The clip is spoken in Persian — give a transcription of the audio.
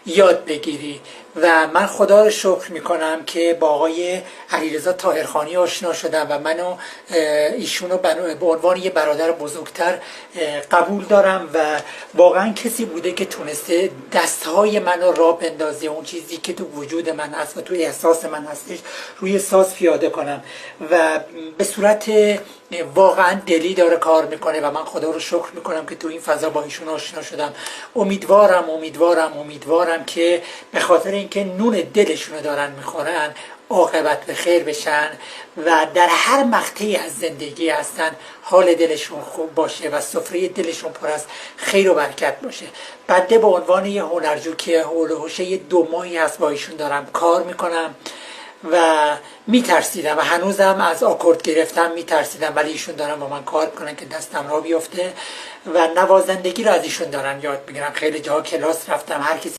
یاد بگیری. و من خدا رو شکر میکنم که با آقای علیرضا طاهرخانی آشنا شدم و منو ایشونو به عنوان یه برادر بزرگتر قبول دارم و واقعا کسی بوده که تونسته دستهای منو راه بندازه، اون چیزی که تو وجود من هست و تو احساس من هستش روی ساز پیاده کنم و به صورت واقعا دلی داره کار میکنه و من خدا رو شکر میکنم که تو این فضا با ایشون آشنا شدم. امیدوارم که به خاطر اینکه نون دلشونو دارن میخورن عاقبت به خیر بشن و در هر مقطعی از زندگی هستن حال دلشون خوب باشه و سفره دلشون پر از خیر و برکت باشه. بنده به عنوان یه هنرجو که حول و حوشه یه 2 ماهی هست با ایشون دارم کار میکنم و میترسیدم و هنوزم از آکورد گرفتم میترسیدم، ولی ایشون دارن با من کار میکنن که دستم را بیفته و نوازندگی رو از ایشون دارن یاد میگیرم. خیلی جاها کلاس رفتم، هر کسی